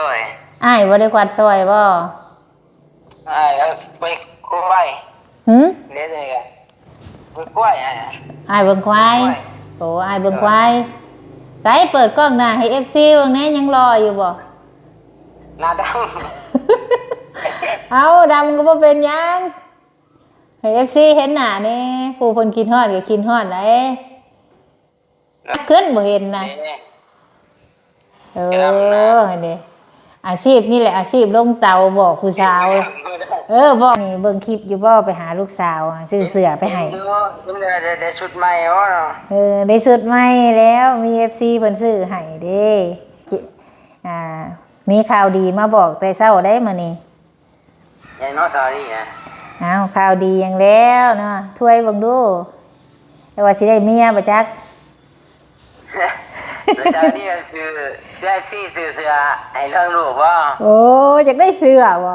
ด้วยอ้ายบ่ได้กวาดซอยบ่ไปกล้วยหืมเล่นอะไรกันไปกล้วยอ้ายเบิ่งควายโอ้อ้ายเบิ่งควายใส่เปิดกล้องหน้าให้ FC เบิ่งแหน่ยังรออยู่บ่หน้าดเอาดำก็บ่เป็นหยังให้ FC เห็นหน้านี่ผู้เพิ่นกินฮอดก็กินฮอดได้ขึ้นบ่เห็นนะเออนี่อาชีพนี่แหละอาชีพลงเตาบอกผู้สาวบอกนี่เบิ่งคลิปอยู่บ่ไปหาลูกสาวซื้อเสื้อไปให้ได้ชุดใหม่วะได้ชุดใหม่แล้วมี FC เพิ่นซื้อให้เด้มีข่าวดีมาบอกแต่เช้าได้มื้อนี้ยังน้อยสารีนะอ้าวข่าวดีอย่างแล้วเนาะถ้วยเบิ่งดูแต่ว่าสิได้เมียบ่จักแล้วเช้านี้ซื้อจะซื้อเสื้อให้เรื่องลูกว่าโอ้อยากได้เสื้อบ่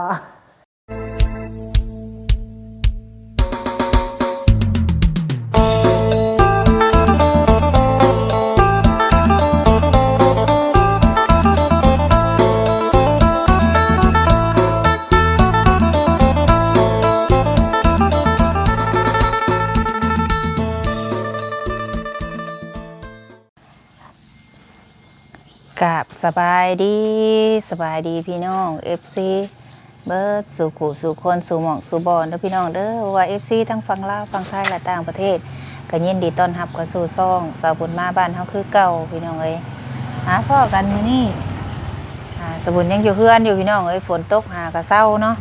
กับสบายดีพี่น้อง FC เบิร์ดสู่ขู่สู่คนสู่หม่องสู่บอนแล้วพี่น้องเด้อว่า FC ทั้งฝั่งลาวฝั่งไทยและต่างประเทศก็ยินดีต้อนรับเข้าสู่ซ่องสาวบุญมาบ้านเฮาคือเก่าพี่น้องเอ้ยหาพ่อกันมื้อนี้สาวบุญยังอยู่เฮือนอยู่พี่น้องเอ้ยฝนตกหากะเศร้าเนาะ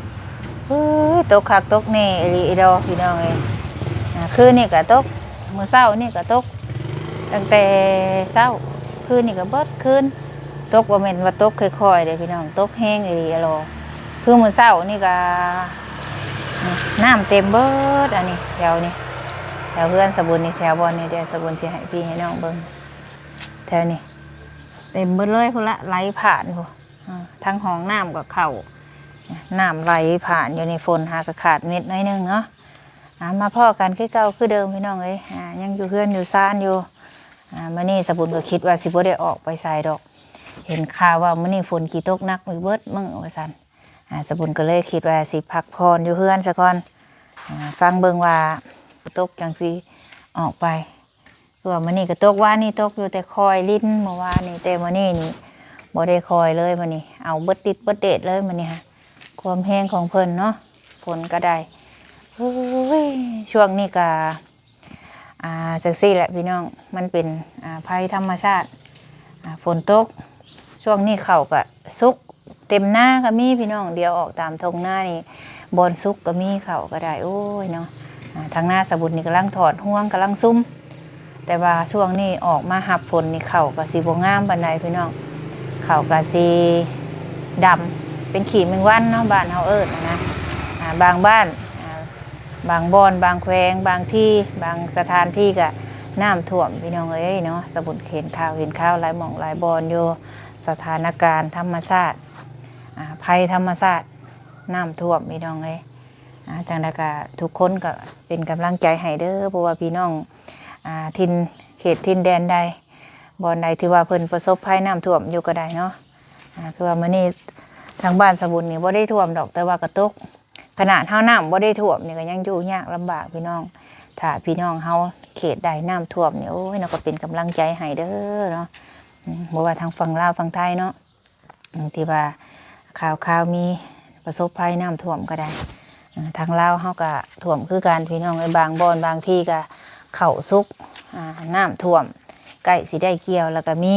ตกคักตกแน่อีหลีดอพี่น้องเอ้ยคืนนี้ก็ตกมื้อเช้านี่ก็ตกตั้งแต่เช้าคืนนี้ก็เบิดคืนตกว่าแม่นว่าตกค่อยๆเด้พี่น้องตกแห้งอีหลีอะรอคือมื้อเช้านี่ก็น้ำเต็มเบิดอันนี้แถวนี้แถวเพื่อนสบุญนี่แถวบอนนี่เดี๋ยวสบุญสิให้พี่ให้น้องเบิ่งแถวนี้เต็มเบิดเลยพุ่นละไหลผ่านพุ่นทั้งห้องน้ำก็เข้าน้ำไหลผ่านอยู่ในฝนหากระขาดเม็ดน้อยนึงเนาะมาพ่อกันคือเก่าคือเดิมพี่น้องเอ้ยยังอยู่เพื่อนอยู่ซ่านอยู่มื้อนี้สบุญก็คิดว่าสิบ่ได้ออกไปใส่ดอกเห็นข่าวว่ามื้อนี้ฝนกี่ตกหนักเบิดมึงว่าซั่นสบุญก็เลยคิดว่าสิพักผ่อนอยู่เฮือนซะก่อนฟังเบิ่งว่าตกจังสิออกไปคือว่ามื้อนี้ก็ตกว่านี่ตกอยู่แต่คอยลิ้นเมื่อวานนี่แต่มื้อนี้นี่บ่ได้คอยเลยมื้อนี้เอาเบิดติดเบิดเดดเลยมื้อนี้ฮะความแห้งของเพิ่นเนาะฝนก็ได้ช่วงนี้ก็จังซี่แหละพี่น้องมันเป็นภัยธรรมชาติฝนตกช่วงนี้เข้าก็สุกเต็มหน้าก็มีพี่น้องเดียวออกตามทงหน้านี่บอนสุกก็มีเข้าก็ได้โอ้ยเนาะทางหน้าสบุญนี่กำลังถอดห่วงกำลังซุ้มแต่ว่าช่วงนี้ออกมาหับฝนนี่เข้าก็สีบ่งามปานใดพี่น้องเข้าก็สีดำเป็นขีแมงวันเนาะบ้านเฮาเอิ้นนะบางบ้านบางบอนบางแควงบางที่บางสถานที่ก็น้ำท่วมพี่น้องเอ้ยเนาะสบุญเห็นข่าวหลายหม่องหลายบอนอยู่สถานการณ์ธรรมชาติภัยธรรมชาติน้ำท่วมพี่น้องเอ้ยจังใดก็ทุกคนก็เป็นกำลังใจให้เด้อเพราะว่าพี่น้องทินเขตทินแดนใดบอนใดที่ว่าเพิ่นประสบภัยน้ำท่วมอยู่ก็ได้เนาะคือว่ามื้อนี้ทางบ้านสบุญนี่บ่ได้ท่วมดอกแต่ว่ากระตกขนาดเฮาน้ำบ่ได้ท่วมนี่ก็ยังอยู่ยากลำบากพี่น้องถ้าพี่น้องเฮาเขตใดน้ำท่วมนี่โอ้ยเราก็เป็นกำลังใจให้เด้อเนาะบ่ว่าทางฝั่งลาวฝั่งไทยเนาะที่ว่าข่าวมีประสบภัยน้ำท่วมก็ได้ทางลาวเฮาก็ท่วมคือกันพี่น้องไอ้บางบอนบางที่ก็เข้าซุกน้ำท่วมใกล้สิได้เกี่ยวแล้วก็มี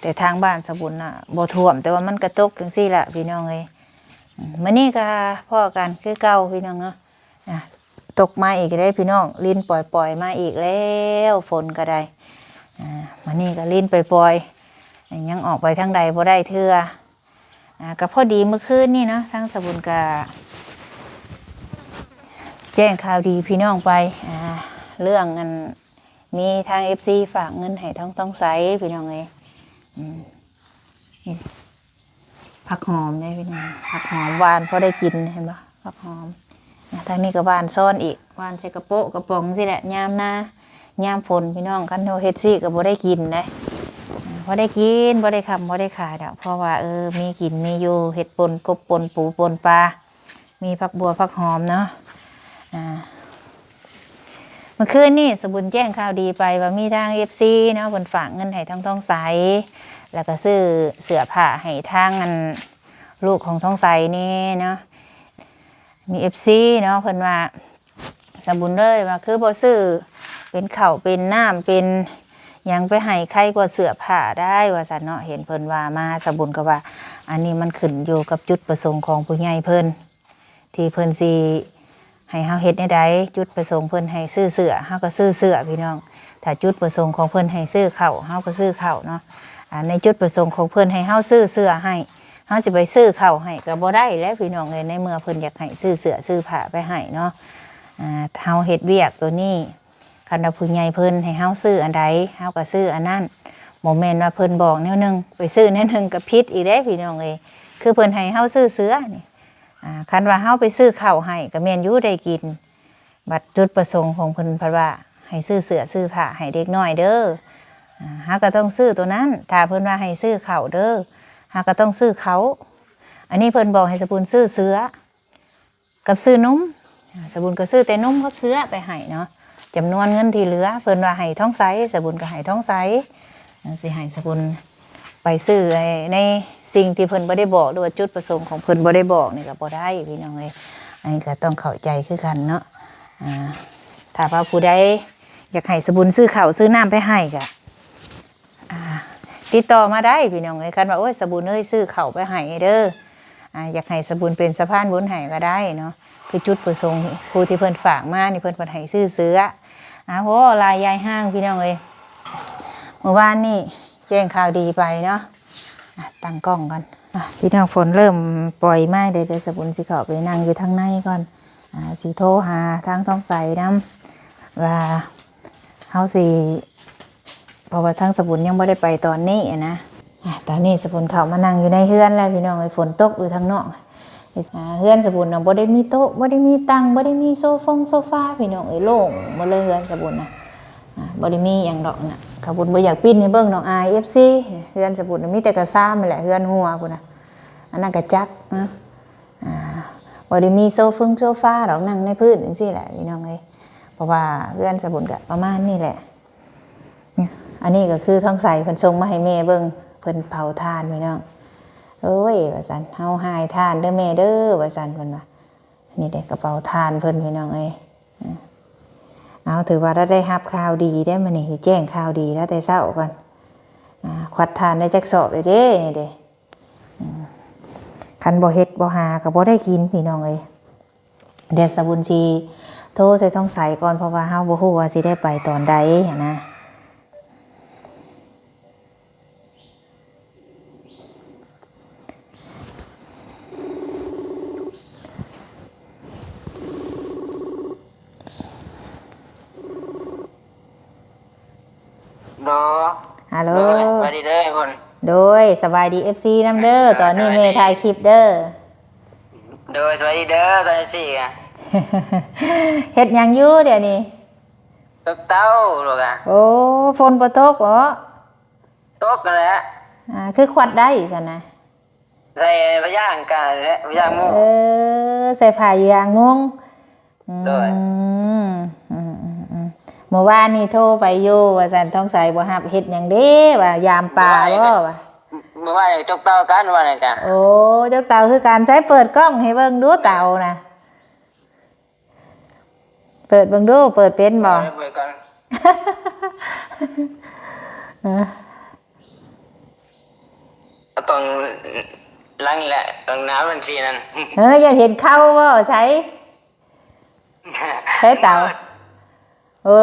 แต่ทางบ้านสบุญน่ะบ่ท่วมแต่ว่ามันกระตกจังซี่ล่ะพี่น้องเอ้ยมื้อนี้ก็พ่อกันคือเก่าพี่น้องเนาะตกมาอีกได้พี่น้องลิ้นปล่อยมาอีกแล้วฝนก็ได้มื้อนี้ก็ลิ้นปล่อยยังออกไปทางใดบ่ได้เทื่อก็พอดีเมื่อคืนนี่เนาะทั้งสบุญก็แจ้งข่าวดีพี่น้องไปเรื่องเงินมีทาง FC ฝากเงินให้ทั้งต้องใสพี่น้องเลยผักหอมได้พี่น้องผักหอมหวานพอได้กินเห็นปะผักหอมทางนี้ก็หวานซ่อนอีกหวานใส่กระโปะกระป๋องสิแหละยามหน้ายามฝนพี่น้องกันโนเฮ็ดซี่ก็บ่ได้กินนะ พอได้กินพอได้คำพอได้ขายดอกเพราะว่ามีกินมีอยู่เห็ดปนกบปนปูปนปลามีผักบัวผักหอมเนาะเมื่อคืนนี่สมบุญแจ้งข่าวดีไปว่ามีทางFCเนาะเพิ่นฝากเงินให้ทางท้องใสแล้วก็ซื้อเสื้อผ้าให้ทางลูกของท้องใสนี่เนาะมี FC เนาะเพิ่นว่าสมบุญเลยว่าคือบ่ซื้อเป็นข้าวเป็นน้ำเป็นยังไปให้ใครกว่าเสื้อผ้าได้ว่าซั่นเนาะเห็นเพิ่นว่ามาสมบุญก็ว่าอันนี้มันขึ้นอยู่กับจุดประสงค์ของผู้ใหญ่เพิ่นที่เพิ่นสิให้เฮาเฮ็ดได้ใดจุดประสงค์เพิ่นให้ซื้อเสื้อเฮาก็ซื้อเสื้อพี่น้องถ้าจุดประสงค์ของเพิ่นให้ซื้อข้าวเฮาก็ซื้อข้าวเนาะในจุดประสงค์ของเพิ่นให้เฮาซื้อเสื้อให้เฮาสิไปซื้อข้าวให้ก็บ่ได้แล้วพี่น้องเอ้ยในเมื่อเพิ่นอยากให้ซื้อเสื้อซื้อผ้าไปให้เนาะเฮาเฮ็ดเวียกตัวนี้คันว่าผู้ใหญ่เพิ่นให้เฮาซื้ออันใดเฮาก็ซื้ออันนั้นบ่แม่นว่าเพิ่นบอกแนวนึงไปซื้อแนวนึงก็ผิดอีกเด้พี่น้องเอ้ยคือเพิ่นให้เฮาซื้อเสื้อนี่คันว่าเฮาไปซื้อข้าวให้ก็แม่นอยู่ได้กินบัดจุดประสงค์ของเพิ่นเพราะว่าให้ซื้อเสื้อซื้อผ้าให้เด็กน้อยเด้อเฮาก็ต้องซื้อตัวนั้นถ้าเพิ่นว่าให้ซื้อข้าวเด้อเฮาก็ต้องซื้อเขาอันนี้เพิ่นบอกให้สปุนซื้อเสื้อกับซื้อนมสปุนก็ซื้อแต่นมกับเสื้อไปให้เนาะจำนวนเงินที่เหลือเพิ่นว่าให้ท้องใสสปุนก็ให้ท้องใสสิให้สปุนไปซื้อในสิ่งที่เพิ่นบ่ได้บอกด้วยจุดประสงค์ของเพิ่นบ่ได้บอกนี่ก็บ่ได้พี่น้องเอ้ยอันนี้ก็ต้องเข้าใจคือกันเนาะถ้าว่าผู้ใดอยากให้สปุนซื้อข้าวซื้อน้ำไปให้ก็ติดต่อมาได้พี่น้องเอ้ยคันว่าโอ้ยสปุนเอ้ยซื้อข้าวไปให้เด้ออยากให้สปุนเป็นสะพานบุญให้ก็ได้เนาะคือจุดประสงค์ผู้ที่เพิ่นฝากมานี่เพิ่นให้ซื้อเสื้อโหลายยายห้างพี่น้องเอ้ยเมื่อวานนี่แจ้งข่าวดีไปเนาะตั้งกล้องกันพี่น้องฝนเริ่มปล่อยไม้เดี๋ยวสปุนสิเข้าไปนั่งอยู่ทางในก่อนสิโทรหาทางท้องใสน้ำว่าเฮาสิเพราะว่าทางสปุนยังไม่ได้ไปตอนนี้นะตอนนี้สปุนเข้ามานั่งอยู่ในเฮือนแล้วพี่น้องไอ้ฝนตกอยู่ทางนอกเฮือนสปุนบ่ได้มีโต๊ะบ่ได้มีตังบ่ได้มีโซฟาพี่น้องไอ้โล่งหมดเลยเฮือนสปุนนะบ่ได้มีอย่างดอกน่ะขบุญบ่อยากปิ้นให้เบิ่งน้องIFCเฮือนสปุนมีแต่กระซ้ำนั่นแหละเฮือนหัวพุ่นน่ะอันนั้นก็จักนะบ่ได้มีโซฟาดอกนั่งในพื้นจังซี่แหละพี่น้องเอ้ยเพราะว่าเฮือนสปุนก็ประมาณนี้แหละอันนี้ก็คือท้องใสเพิ่นส่งมาให้แม่เบิ่งเพิ่นเผาทานพี่น้องเอ้ยว่าซั่นเฮาหายทานเด้อแม่เด้อว่าซั่นเพิ่นว่านี่เด้กระเป๋าทานเพิ่นพี่น้องเอ้ยเอาถือว่าได้รับข่าวดีได้มานี่แจ้งข่าวดีแล้วแต่เช้าก่อนควัดทานได้จักสอบเลยเด้คันบ่เฮ็ดบ่หาก็บ่ได้กินพี่น้องเอ้ยเดี๋ยวสบุญสิโทรใส่ท้องใสก่อนเพราะว่าเฮาบ่ฮู้ว่าสิได้ไปตอนใดนะฮัลโหลสวัสดีเด้อคน โดยสบายดี FC นำเด้อตอนนี้เมย์ถ่ายคลิปเด้อโดยสวัสดีเด้อตอนนี้เฮ็ดหยังอยู่เดี๋ยวนี้ตกเต้าลูกโอ้ฝนบ่ตกเหรอตกกันแล้วคือควัดได้ซั่นนะใส่พยางกันและพยางมุ้งใส่ผ้ายางมุ้งโดยเมื่อวานนี่โทรไปอยู่ว่าซั่นท้องใสบ่รับเฮ็ดหยังเด้ว่ายามป่าบ่ว่าเมื่อวานจกเต้ากันว่าไงจ้ะโอ้จกเต้าคือการใช้เปิดกล้องให้เบิ่งดูเต้านะเปิดเบิ่งดูเปิดเป็นบ่เปิดก่อนต้องล้างแหละต้องน้ำบัญชีนั้นอยากเห็นเข้าบ่ใช้ใช้เต่าโอ้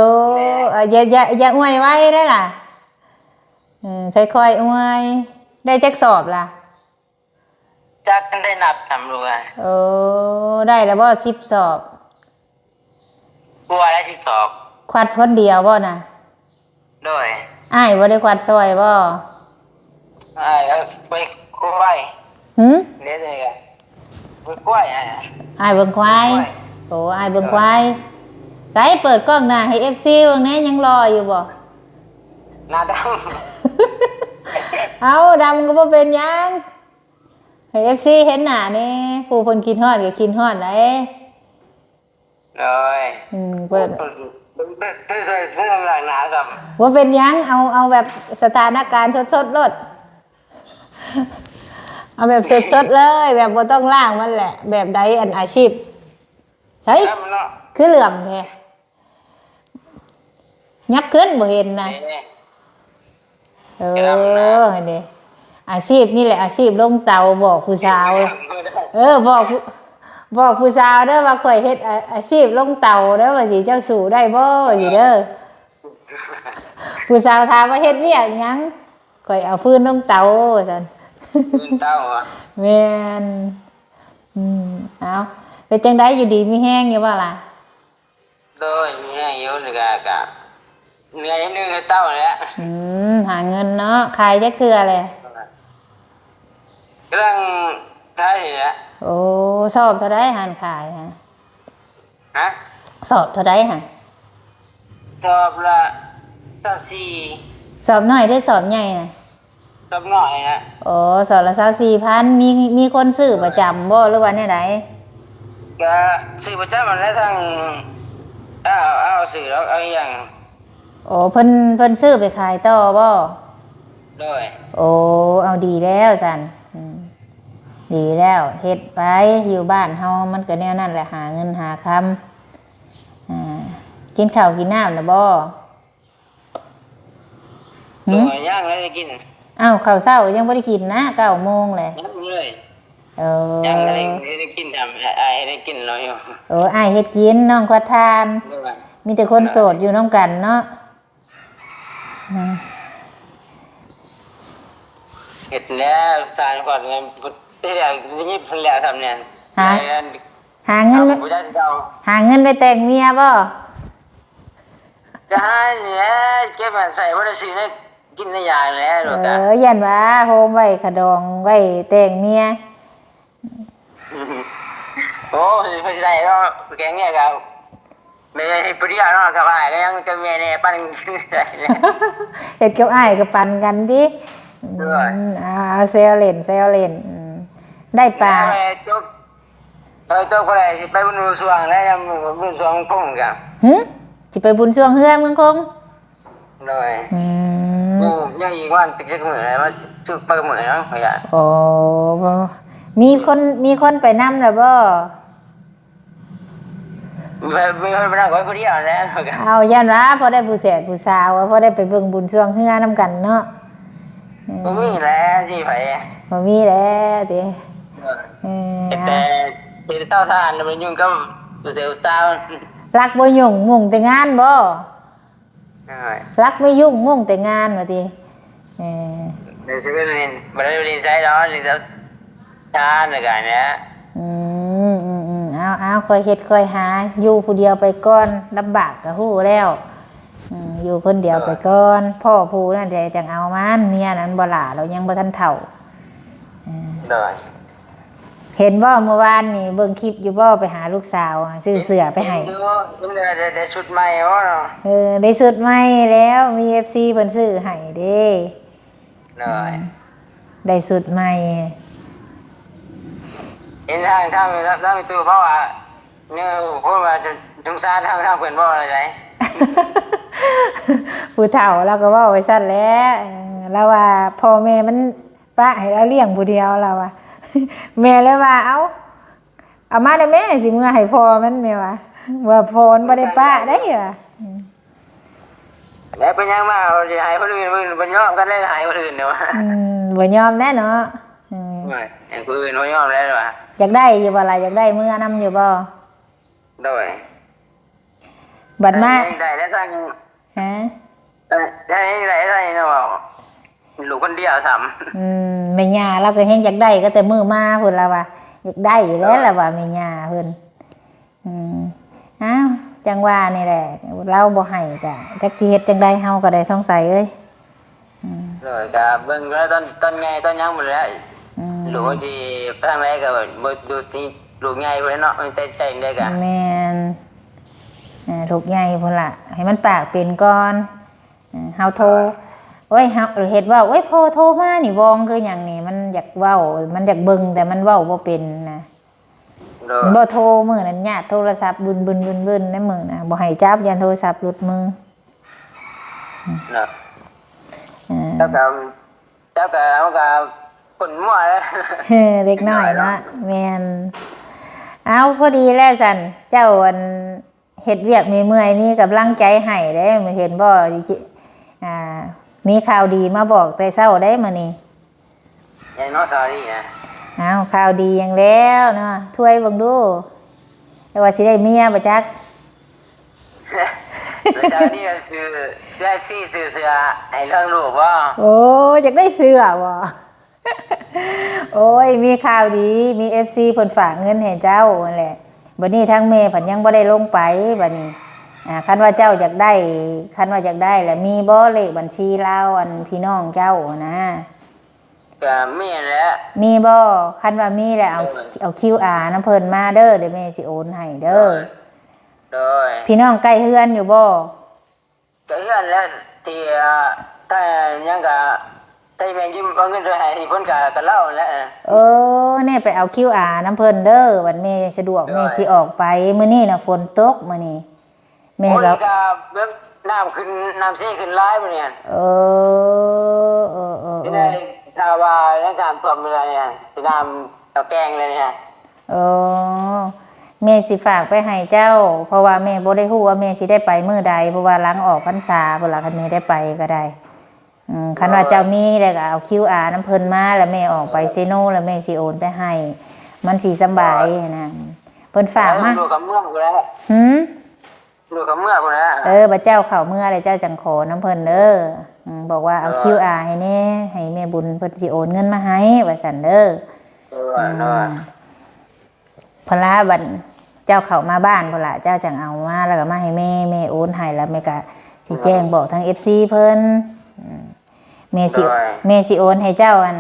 อย่าอวยไว้ได้ล่ะค่อยๆอวยได้จักสอบล่ะจักได้นับทำรู้ไงโอ้ได้แล้วบ่10 สอบกลัวได้10 สอบควัดคนเดียวบ่น่ะโดยอ้ายบ่ได้ควัดซอยบ่ไปกล้วยเด็ดเลยกันไปกล้วยอ้ายเบิ่งควายโอ้อ้ายเบิ่งควายใส่เปิดกล้องหน้าให้ FC เบิ่งแน่ยังรออยู่บ่หน้าด เอาดำก็บ่เป็นหยังให้ FC เห็นหน้านี่ผู้เพิ่นกินฮอดก็กินฮอดได้ rồi เปิด thế rồi thế là nã cầm ว่าเป็นหยังเอาแบบสถานการณ์สดๆรถเอาแบบสดๆเลยแบบบ่ต้องล่างมันแหละ แบบใดอันอาชีพใช่ em nó คือเหลื่อมแท้ยับขึ้นบ่เห็นนะ Đấy. เออนี่อาชีพนี่แหละอาชีพลงเตาบอกผู้สาว บอกผู้สาวเด้อว่าข่อยเฮ็ดอาชีพลงเตาเด้อว่าสิเจ้าสู่ได้บ่ว่าสิเด้อผู้สาวถามว่าเฮ็ดเวียกหยังข่อยเอาฟืนลงเตาว่าซั่น Quên tao à แม่นเอาเป็นจังได๋อยู่ดีมีแฮงอยู่บ่ล่ะ rồi nghe yếu là gà cả nghe đến nơi tao rồi đấy หาเงินเนาะขายจักเทื่อเลย cái đang thái gì đấy โอ้สอบเท่าใดหันขายฮะ hả สอบเท่าใดฮะ chọp là tao xì สอบน้อยหรือสอบใหญ่น่ะ chọp nổi á โอ้สอบละ24,000มีคนซื้อประจำบ่หรือว่าแนวใด cái sự vật chất mà lấy thằng ao sự đó aoอย่าง โอ้เพิ่นซื้อไปขายต่อบ่ rồi โอ้เอาดีแล้วซั่นดีแล้วเฮ็ดไปอยู่บ้านเฮามันก็แนวนั้นแหละหาเงินหาคำกินข้าวกินน้ำน่ะบ่ rồi nhang lấyกิน อ้าวข้าวเช้ายังบ่ได้กินนะ9 โมงแหละ nhangเลย เออ ยังได้กินทำไอ้ได้กินเราอยู่ อ้ายเฮ็ดกินน้องก็ทาน มีแต่คนโสดอยู่น้ำกันเนาะ เห็ดแล้วตายก่อนเงินที่เดียวนี่เพิ่งแล้วทำเนี่ย หาเงิน ผู้ชายเจ้า หาเงินไปแต่งเมียบ่ จะให้เนี่ยเก็บมันใส่วัตถุสิ่งนี้กินในยาแล้วหรอกกัน ยันว่าโฮมไว้ขะดองไว้แต่งเมีย โอ้ยผู้ชายเราแกงเนี่ยกับไม่ปริยาเนาะกับอะไรก็ยังกับเมียเนี่ยปั้นกินได้เลย เฮ็ดกับอ้ายก็ปันกันติเอาเซลเล่นได้ปลา จุ๊บตัวคนไหนไปบุญสวงแล้วยังบุญสวงกุ้งกัน สิไปบุญช่วงเฮือนเมืองคง rồi nhưng gì quan tích cái mười này nó chụp ba cái mười nó phải vậy โอ้มีคนไปนำแล้วบ่ mình hơi đang gói video này rồi cả เอายันว่าพอได้ผู้แสดผู้สาวพอได้ไปเบิ่งบุญช่วงเฮือนํกันเนาะ không biết là gì phải บ่มีแล้วติ thì tao than là mình nhưng có từ tao รักบ่ยุ่งมุ่งแต่งานบ่ rồi รักไม่ยุ่งมุ่งแต่งานว่าติ để sẽ bên bên đây bên trái đó thì tao cha rồi cả nhé เอาค่อยเฮ็ดค่อยหาอยู่ผู้เดียวไปก่อนลำบากก็ฮู้แล้วอยู่คนเดียวไปก่อนพ่อผู้นั่นเดี๋ยวจังเอามันเมียนั้นบ่หล่าเรายังบ่ทันเฒ่า rồi เห็นบ่เมื่อวานนี่เบิ่งคลิปอยู่บ่ไปหาลูกสาวซื้อเสื้อไปให้ để sụt mày đó rồi ได้สุดใหม่แล้วมี FC เพิ่นซื้อให้เด้ rồi ได้สุดใหม่ hiện thang từ bao à nhưng hôm mà chúng xa thang quyền bao là đấy ผู้เฒ่าเราก็เว้าไว้ซั่นแหละเราว่าพ่อแม่มันปะให้เราเลี้ยงผู้เดียวเราว่า แม่เลยว่าเอามาได้แม่สิเมื่อให้พ่อมันแม่ว่าพ่อมันบ่ได้ปะได้ว่ะ để bên nhau mà thì hai conอื่นbên nhauกันได้hai conอื่นเนาะ บ่ยอมแน่เนาะ rồi em conอื่นnói nhau đấy mà อยากได้อยู่บ่ล่ะอยากได้เมื่อนำอยู่บ่ rồi บัดมา đây để sang ฮะ đây nó bảo lũ con đĩa thầm แม่ย่าเราก็แฮงอยากได้ก็แต่มื้อมาพุ่นล่ะว่าอยากได้อยู่แล้วล่ะว่าแม่ย่าเพิ่นอ้าวจังว่านี่แหละเราบ่ให้ก็จักสิเฮ็ดจังได๋เฮาก็ได้ท้องใสเอ้ย rồi cả bên cái tân ngày tân nhang một đấy lũ thì thằng này cả một lũ ngày với nó tay chạy đây cả แม่นลูกใหญ่พุ่นล่ะให้มันปากเป็นก่อนเฮาโทร โอ้ยเฮาเฮ็ดเว้าโอ้ยพ่อโทรมานี่วองคือหยังนี่มันอยากเว้ามันอยากเบิ่งแต่มันเว้าบ่เป็นนะ โดย บ่โทรมื้อนั้นญาติโทรศัพท์บึนๆๆๆในมื้อน่ะบ่ให้จับยันโทรศัพท์หลุดมือ เนาะเจ้าก็มันก็คนมั่วเลย เล็กน้อยเนาะแม่นเอาพอดีแล้วซั่นเจ้าอันเฮ็ดเวียกมีเมื่อยมีกำลังใจให้เด้เห็นบ่อ่ามีข่าวดีมาบอกแต่เช้าได้มื้อนี้ ยังน้อยสอรี่นะ เอาข่าวดีอย่างแล้วเนาะช่วยเบิ่งดูแต่ว่าสิได้เมียบ่จัก แล้วเจ้านี่ซื้อจะซื้อเสื้อให้เรื่องลูกว่า โอ้อยากได้เสื้อบ่ โอ้ยมีข่าวดีมี FC เพิ่นฝากเงินให้เจ้านั่นแหละบัดนี้ทางแม่เพิ่นยังบ่ได้ลงไปบัดนี้คันว่าเจ้าอยากได้แล้วมีบ่เลขบัญชีลาวอันพี่น้องเจ้านะ ก็มีแหละ มีบ่คันว่ามีแล้วเอา QR นำเพิ่นมาเด้อเดี๋ยวแม่สิโอนให้เด้อ โดย พี่น้องใกล้เฮือนอยู่บ่ ก็เฮือนแล้วที่ถ้ายังก็ถ้าแม่ยิ้มเอาเงินให้เพิ่นก็เล่าแหล้ว เนี่ยไปเอา QR นำเพิ่นเด้อวันแม่สะดวกแม่สิออกไปมื้อนี้น่ะฝนตกมื้อนี้แม่ โอ้ย ก็ ก็แบบน้ำขึ้นน้ำซีขึ้นหลายมื้อนี้ เออ นี่ได้ถ้าว่ายังถามตัวมื้อเนี่ยสิน้ำเอาแกงเลยเนี่ย เออแม่สิฝากไปให้เจ้า เพราะว่าแม่บ่ได้ฮู้ว่าแม่สิได้ไปมื้อใดเพราะว่าหลังออกพรรษาพุ่นล่ะคันแม่ได้ไปก็ได้คันว่าเจ้ามีแล้วก็เอา QR นำเพิ่นมาแล้วแม่ออกไปเซโนแล้วแม่สิโอนไปให้ มันสิสำบายนะเพิ่นฝากมา ลูกกับเมืองพุ่นแหละ หืม ลูกกับเมืองพุ่นแหละ บัดเจ้าเข้าเมื่อไรเจ้าจังขอน้ำเพิ่นเด้อบอกว่าเอา QR ให้แน่ให้แม่บุญเพิ่นสิโอนเงินมาให้ว่าซั่นเด้อพนละบัดเจ้าเข้ามาบ้านพุ่นล่ะเจ้าจังเอามาแล้วก็มาให้แม่โอนให้แล้วแม่ก็สิแจ้งบอกทาง FC เพิ่นแม่สิโอนให้เจ้าอัน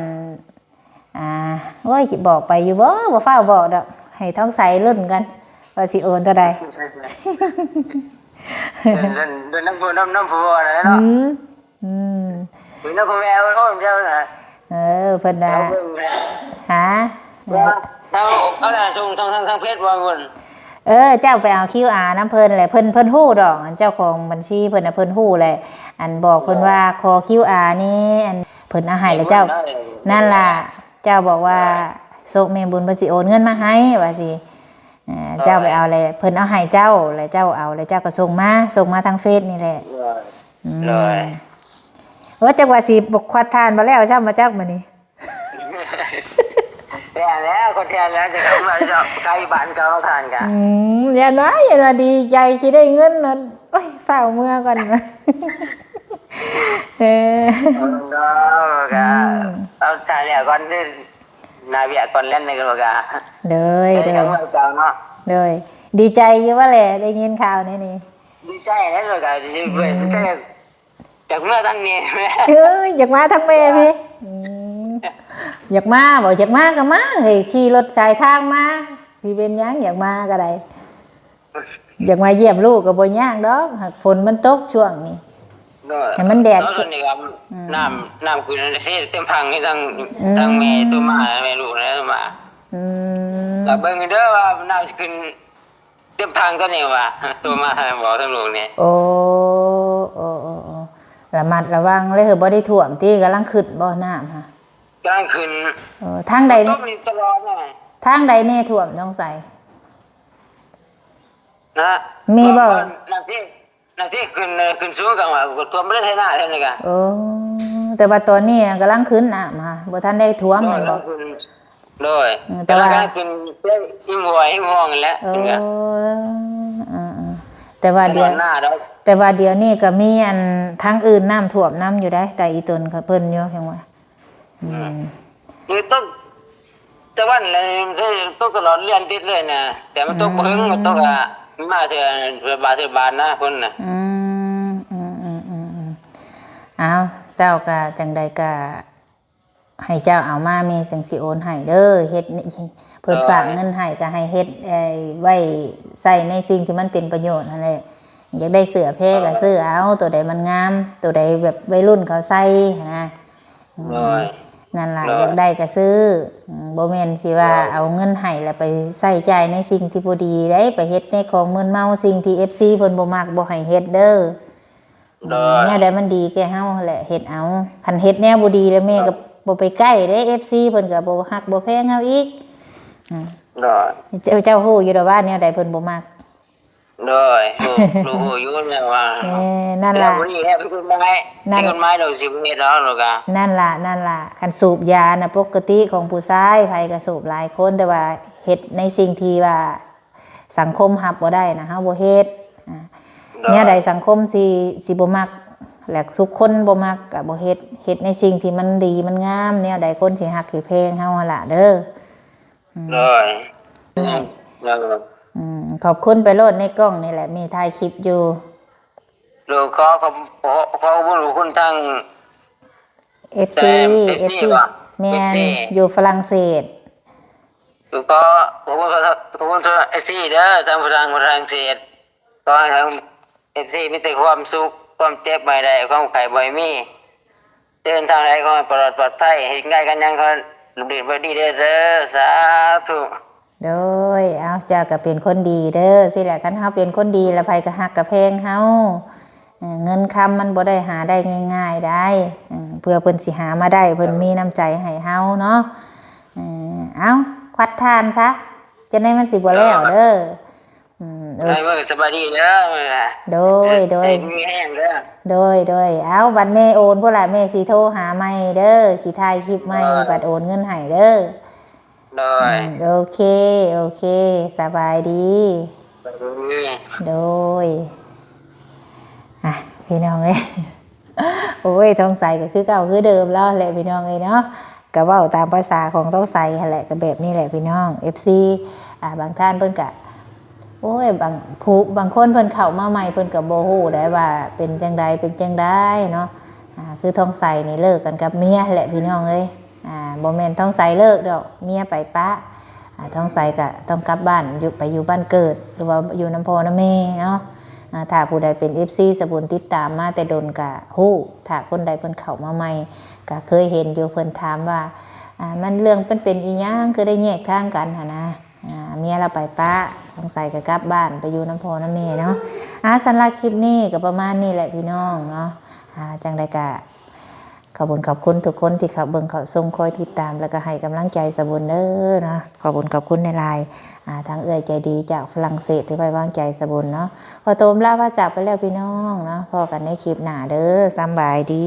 โอ้ยบอกไปอยู่บ่ฟ้าวบอกดอกให้ท้องใสรุ่นกันว่าสิโอนเท่าใด เดินน้ำพุอะไรเนาะเดินน้ำพุแมวโอ้ยเจ้าน่ะ เพิ่นว่าหา เอาล่ะทางเพจว่าวุ่น เจ้าไปเอา QR น้ำเพิ่นแหละเพิ่นฮู้ดอกเจ้าของบัญชีเพิ่นน่ะเพิ่นฮู้แหละอันบอกเพิ่นว่าขอ QR นี่อันเพิ่นเอาให้แล้วเจ้านั่นล่ะเจ้าบอกว่าโซกแม่บุญเพิ่นสิโอนเงินมาให้ว่าสิเจ้าไปเอาเลยเพิ่นเอาให้เจ้าแล้วเจ้าเอาแล้วเจ้าก็ส่งมาทางเฟซนี่แหละเลยว่าจักว่าสิบกควัดทานบ่แล้วซ้ำมาจักมื้อนี้ แทนแล้วคนแทนแล้วจะเข้ามาจะใกล้บ้านเก่าทานกันอย่าน้อยอย่าดีใจสิได้เงินนั่นโอ้ยฝ้าวเมื่อก่อนเอาทานเนี่ยก่อนที่นาเวียก่อนเล่นในกันบ่กะเลยเนาะเลยดีใจอยู่ว่าแหละได้ยินข่าวนี่ดีใจแล้วบ่กะสิเว้ยใจจากเมื่อตั้งนี้อยากมาทั้งแม่พี่อยากมาบอกอยากมาก็มาเฮ้ยขี่รถสายทางมาพี่เป็นยังอยากมาก็ได้อยากมาเยี่ยมลูกก็บ่ยากดอกหากฝนมันตกช่วงนี้ให้มันแดดนี่ครับน้ำคือสิเต็มพังนี่ทั้งแม่ตัวมาแม่ลูกแล้วมาแล้วเบิ่งเด้อว่าน้ำขึ้นเต็มพังตัวนี้ว่าตัวมาบอกทั้งลูกนี่โอ้ระมัดระวังเลยบ่ได้ท่วมที่กำลังขึ้นบ่น้ำค่ะกำลังขึ้นทางใดนี่ตลอดน่ะทางใดแน่ท่วมต้องใส่นะมีบ่น้ำที่ขึ้นสูงกันว่าท่วมบ่ได้ให้หน้าเท่านี้กะแต่ว่าตอนนี้กำลังขึ้นน้ำค่ะบ่ทันได้ท่วมแม่นบ่โดยแต่ว่าขึ้นอิ่มหัวอิ่มห้องแล้วแต่ว่าเดี๋ยวนี้ก็มีอันทางอื่นน้ำท่วมน้ำอยู่ได้แต่อีตนเพิ่นอยู่จังว่านี่ต้องจะวันเลยต้องตลอดเรียนติดเลยนะแต่มันต้องพึ่งมันต้องมาเถอะบาทนะคนน่ะเอาเจ้าก็จังใดก็ให้เจ้าเอามามีสังสิโอนให้เด้อเฮ็ดเพิ่นฝากเงินให้ก็ให้เฮ็ดไว้ใส่ในสิ่งที่มันเป็นประโยชน์นั่นแหละ อยากได้เสื้อเพก็ซื้อเอาตัวใดมันงามตัวใดแบบวัยรุ่นเขาใส่นะนั่นล่ะอยากได้ก็ซื้อบ่แม่นสิว่าเอาเงินให้แล้วไปใส่ใจในสิ่งที่บ่ดีได้ไปเฮ็ดในของมึนเมาสิ่งที่ FC เพิ่นบ่มักบ่ให้เฮ็ดเด้อแนวใดมันดีแก่เฮาแหละเฮ็ดเอาคันเฮ็ดแนวบ่ดีแล้วแม่ก็บ่ไปใกล้เด้ FC เพิ่นก็บ่ฮักบ่แพงเฮาอีกเจ้าฮู้อยู่ดอกว่าแนวใดเพิ่นบ่มักrồi đồอยู่นั่นว่านั่นล่ะวันนี้เป็นคนไม้เราสิเฮ็ดแล้วหรอกอ่ะนั่นล่ะคันสูบยาน่ะปกติของผู้ชายไผก็สูบหลายคนแต่ว่าเฮ็ดในสิ่งที่ว่าสังคมรับบ่ได้นะเฮาบ่เฮ็ดเนี่ยใดสังคมสิบ่มักและทุกคนบ่มักก็บ่เฮ็ดในสิ่งที่มันดีมันงามแนวใดคนสิฮักสิเพลงเฮาล่ะเด้อขอบคุณไปโลดในกล้องนี่แหละมีถ่ายคลิปอยู่ลูกขอบุญคุณทั้ง FC แม่นอยู่ฝรั่งเศสลูกขอบุญFC เด้อทางฝรั่งเศสขอให้ทาง FC มีแต่ความสุขความเจ็บบ่ได้ความไข้บ่มีเดินทางใดก็ปลอดภัยเฮ็ดง่ายกันยังก็ลุดีบ่ดีเด้อสาธุโดยเอาเจ้าก็เป็นคนดีเด้อสิแหละคันเฮาเป็นคนดีแล้วไผก็ฮักก็แพงเฮาเงินคำมันบ่ได้หาได้ง่ายๆได้เพื่อเพิ่นสิหามาได้เพิ่นมีน้ำใจให้เฮาเนาะเอาควัดทานซะจะได้มันสิบ่แล้วเด้อได้มื้อสบายดีเด้อโดยมีแห้งเด้อโดยเอาบัดแม่โอนพุ่นล่ะแม่สิโทรหาใหม่เด้อสิถ่ายคลิปใหม่บัดโอนเงินให้เด้อโอเคสบายดีโดยพี่น้องเอ้ยโอ้ยท้องใสก็คือเก่าคือเดิมแล้วแหละพี่น้องเอ้ยเนาะก็เว้าตามภาษาของท้องใสแหละก็แบบนี้แหละพี่น้อง FC บางท่านเพิ่นก็โอ้ยบางคนเพิ่นเข้ามาใหม่เพิ่นก็บ่ฮู้ได้ว่าเป็นจังใดเนาะคือท้องใสนี่เลิกกันกับเมียแหละพี่น้องเอ้ยบ่แม่นท้องใสเลิกดอกเมียไปปะท้องใสก็ต้องกลับบ้านอยู่บ้านเกิดหรือว่าอยู่น้ำพ่อน้ำแม่เนาะถ้าผู้ใดเป็น FC สบุญติดตามมาแต่โดนก็ฮู้ถ้าคนใดเพิ่นเข้ามาใหม่ก็เคยเห็นอยู่เพิ่นถามว่ามันเรื่องเป็นอีหยังคือได้แยกทางกันหั่นนะเมียเราไปปะท้องใสก็กลับบ้านไปอยู่น้ำพ่อน้ำแม่เนาะสำหรับคลิปนี้ก็ประมาณนี้แหละพี่น้องเนาะจังใดก็ขอบคุณทุกคนที่เขาเบิ่งเขาส่งคอยติดตามแล้วก็ให้กำลังใจสบุญเด้อนะขอบคุณในไลน์ทางเอื้อยใจดีจากฝรั่งเศสที่ไว้วางใจสบุญเนาะพอโตมลาว่าจากไปแล้วพี่น้องเนาะพอกันในคลิปหน้าเด้อสบายดี